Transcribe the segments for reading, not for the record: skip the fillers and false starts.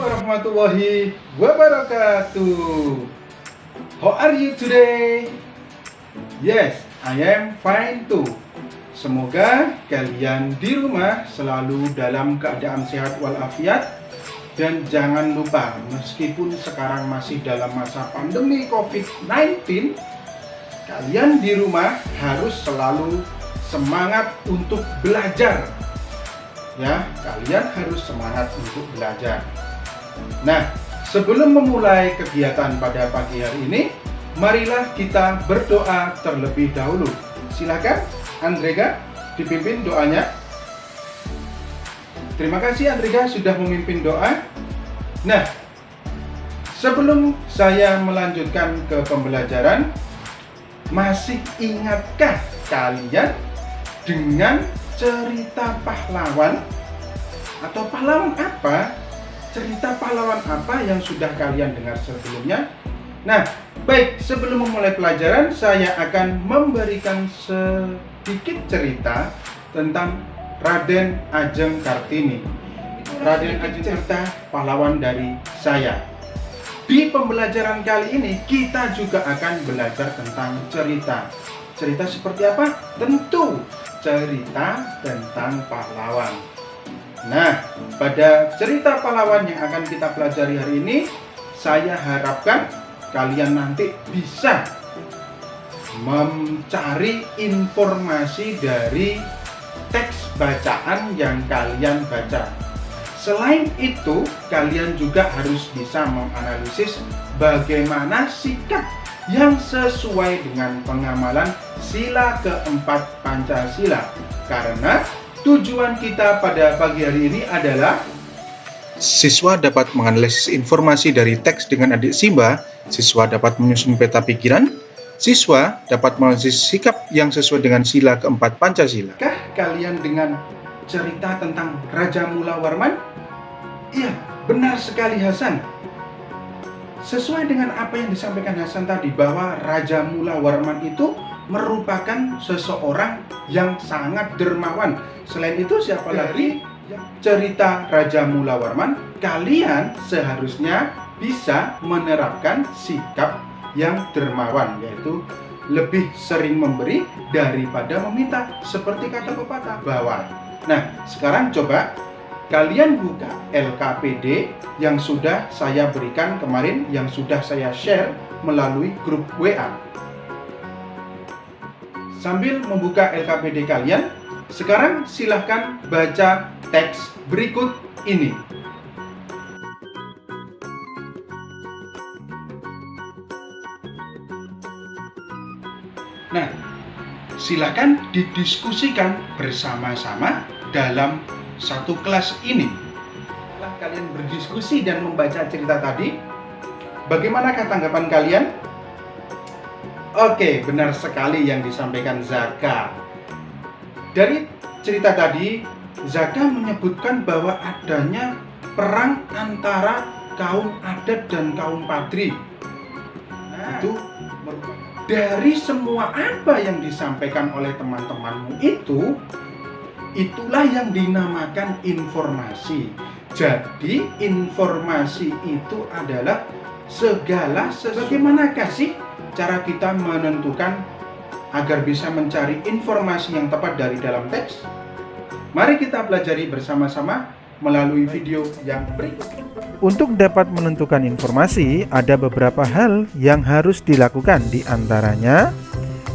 warahmatullahi wabarakatuh. How are you today? Yes, I am fine too. Semoga kalian di rumah selalu dalam keadaan sehat walafiat. Dan jangan lupa, meskipun sekarang masih dalam masa pandemi COVID-19, kalian di rumah harus selalu semangat untuk belajar. Ya, kalian harus semangat untuk belajar. Nah, sebelum memulai kegiatan pada pagi hari ini, marilah kita berdoa terlebih dahulu. Silakan, Andrega, dipimpin doanya. Terima kasih Andrega sudah memimpin doa. Nah, sebelum saya melanjutkan ke pembelajaran, masih ingatkah kalian dengan cerita pahlawan? Atau pahlawan apa? Cerita pahlawan apa yang sudah kalian dengar sebelumnya? Nah, baik, sebelum memulai pelajaran, saya akan memberikan sedikit cerita tentang Raden Ajeng Kartini. Raden Ajeng cerita pahlawan dari saya. Di pembelajaran kali ini kita juga akan belajar tentang cerita. Cerita seperti apa? Tentu cerita tentang pahlawan. Nah, pada cerita pahlawan yang akan kita pelajari hari ini, saya harapkan kalian nanti bisa mencari informasi dari teks bacaan yang kalian baca. Selain itu, kalian juga harus bisa menganalisis bagaimana sikap yang sesuai dengan pengamalan sila keempat Pancasila. Karena tujuan kita pada pagi hari ini adalah Siswa dapat menganalisis informasi dari teks dengan adik Simba, siswa dapat menyusun peta pikiran, siswa dapat menganalisis sikap yang sesuai dengan sila keempat Pancasila. Kah kalian dengan cerita tentang Raja Mula Warman? Iya, benar sekali Hasan. Sesuai dengan apa yang disampaikan Hasan tadi, bahwa Raja Mula Warman itu merupakan seseorang yang sangat dermawan. Selain itu, siapa lagi? Cerita Raja Mula Warman, kalian seharusnya bisa menerapkan sikap yang dermawan, yaitu lebih sering memberi daripada meminta, seperti kata pepatah bahwa. Nah, sekarang coba kalian buka LKPD yang sudah saya berikan kemarin, yang sudah saya share melalui grup WA. Sambil membuka LKPD kalian, sekarang silahkan baca teks berikut ini. Nah, silakan didiskusikan bersama-sama dalam satu kelas ini. Setelah kalian berdiskusi dan membaca cerita tadi, bagaimanakah tanggapan kalian? Oke, benar sekali yang disampaikan Zaka. Dari cerita tadi, Zaka menyebutkan bahwa adanya perang antara kaum adat dan kaum padri. Nah, itu dari semua apa yang disampaikan oleh teman-temanmu itu, itulah yang dinamakan informasi. Jadi informasi itu adalah segala sesuatu. Bagaimanakah sih cara kita menentukan agar bisa mencari informasi yang tepat dari dalam teks? Mari kita pelajari bersama-sama melalui video yang berikut. Untuk dapat menentukan informasi, ada beberapa hal yang harus dilakukan. Di antaranya,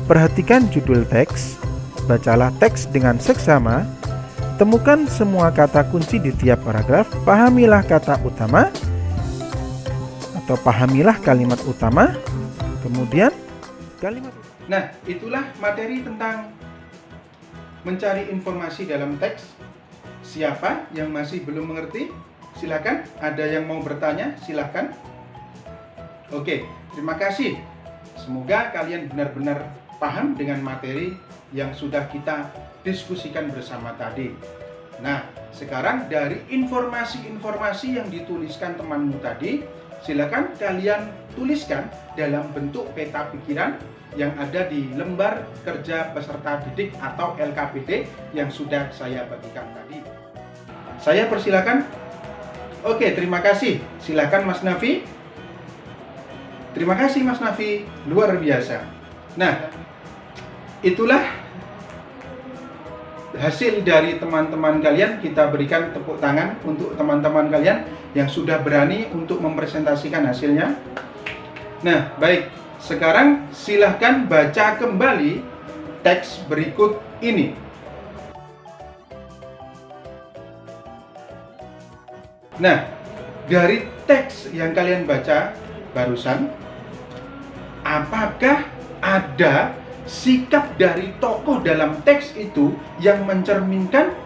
perhatikan judul teks, bacalah teks dengan seksama, temukan semua kata kunci di tiap paragraf, pahamilah kata utama atau pahamilah kalimat utama, kemudian kalimat. Nah, itulah materi tentang mencari informasi dalam teks. Siapa yang masih belum mengerti? Silakan, ada yang mau bertanya? Silakan. Oke, terima kasih. Semoga kalian benar-benar paham dengan materi yang sudah kita diskusikan bersama tadi. Nah, sekarang dari informasi-informasi yang dituliskan temanmu tadi, silakan kalian tuliskan dalam bentuk peta pikiran yang ada di lembar kerja peserta didik atau LKPD yang sudah saya bagikan tadi. Saya persilakan. Oke, terima kasih. Silakan Mas Nafi. Terima kasih Mas Nafi, luar biasa. Nah, itulah hasil dari teman-teman kalian. Kita berikan tepuk tangan untuk teman-teman kalian yang sudah berani untuk mempresentasikan hasilnya. Nah, baik. Sekarang silahkan baca kembali teks berikut ini. Nah, dari teks yang kalian baca barusan, apakah ada sikap dari tokoh dalam teks itu yang mencerminkan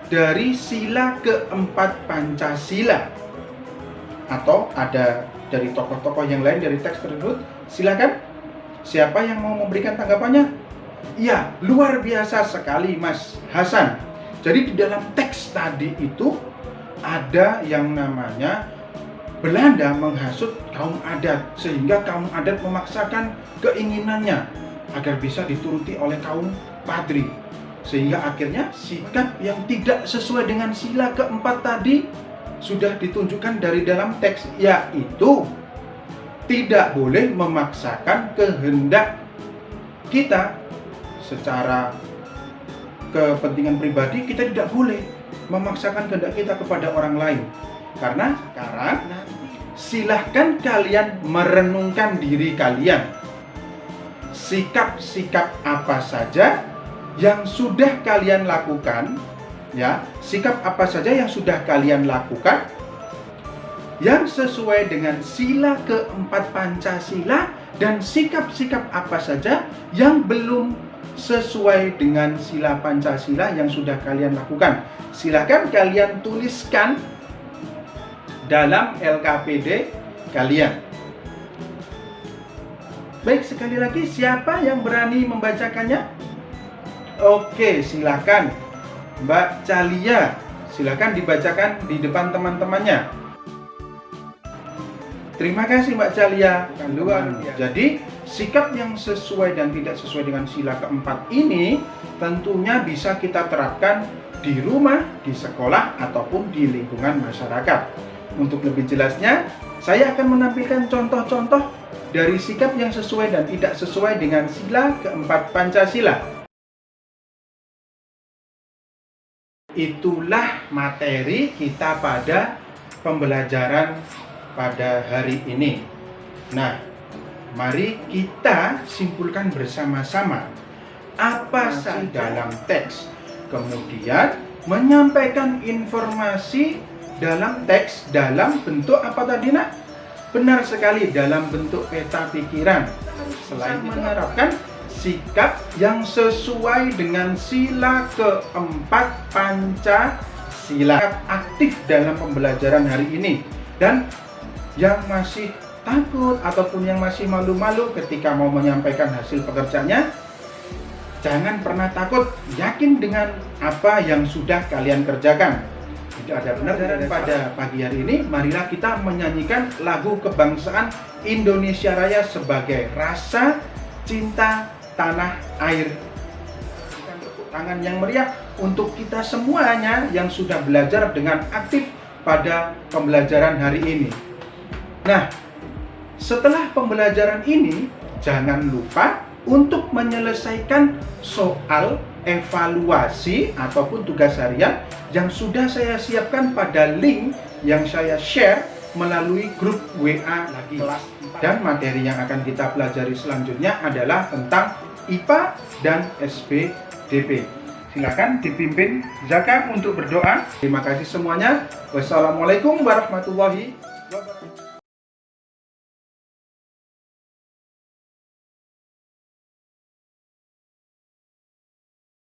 dari sila keempat Pancasila? Atau ada dari tokoh-tokoh yang lain dari teks tersebut? Silakan. Siapa yang mau memberikan tanggapannya? Ya, luar biasa sekali Mas Hasan. Jadi di dalam teks tadi itu ada yang namanya Belanda menghasut kaum adat, sehingga kaum adat memaksakan keinginannya agar bisa dituruti oleh kaum padri, sehingga akhirnya sikap yang tidak sesuai dengan sila keempat tadi sudah ditunjukkan dari dalam teks, yaitu tidak boleh memaksakan kehendak kita secara kepentingan pribadi. Kita tidak boleh memaksakan kehendak kita kepada orang lain. Karena sekarang silahkan kalian merenungkan diri kalian. Sikap-sikap apa saja yang sudah kalian lakukan, ya, sikap apa saja yang sudah kalian lakukan yang sesuai dengan sila keempat Pancasila, dan sikap-sikap apa saja yang belum sesuai dengan sila Pancasila yang sudah kalian lakukan. Silakan kalian tuliskan dalam LKPD kalian. Baik, sekali lagi, siapa yang berani membacakannya? Oke, silakan Mbak Calia, silakan dibacakan di depan teman-temannya. Terima kasih Mbak Calia. Jadi sikap yang sesuai dan tidak sesuai dengan sila keempat ini tentunya bisa kita terapkan di rumah, di sekolah, ataupun di lingkungan masyarakat. Untuk lebih jelasnya, saya akan menampilkan contoh-contoh dari sikap yang sesuai dan tidak sesuai dengan sila keempat Pancasila. Itulah materi kita pada pembelajaran pada hari ini. Nah, mari kita simpulkan bersama-sama apa saja dalam teks, kemudian menyampaikan informasi dalam teks dalam bentuk apa tadi nak? Benar sekali, dalam bentuk peta pikiran. Selain menerapkan sikap yang sesuai dengan sila keempat Pancasila. Aktif dalam pembelajaran hari ini. Dan yang masih takut ataupun yang masih malu-malu ketika mau menyampaikan hasil pekerjaannya, jangan pernah takut, yakin dengan apa yang sudah kalian kerjakan. Tidak ada benar dan pada pagi hari ini, marilah kita menyanyikan lagu kebangsaan Indonesia Raya sebagai rasa cinta tanah air. Tepuk tangan yang meriah untuk kita semuanya yang sudah belajar dengan aktif pada pembelajaran hari ini. Nah, setelah pembelajaran ini, jangan lupa untuk menyelesaikan soal evaluasi ataupun tugas harian yang sudah saya siapkan pada link yang saya share melalui grup WA lagi. Dan materi yang akan kita pelajari selanjutnya adalah tentang IPA dan SPDP. Silakan dipimpin Zaka untuk berdoa. Terima kasih semuanya. Wassalamualaikum warahmatullahi wabarakatuh.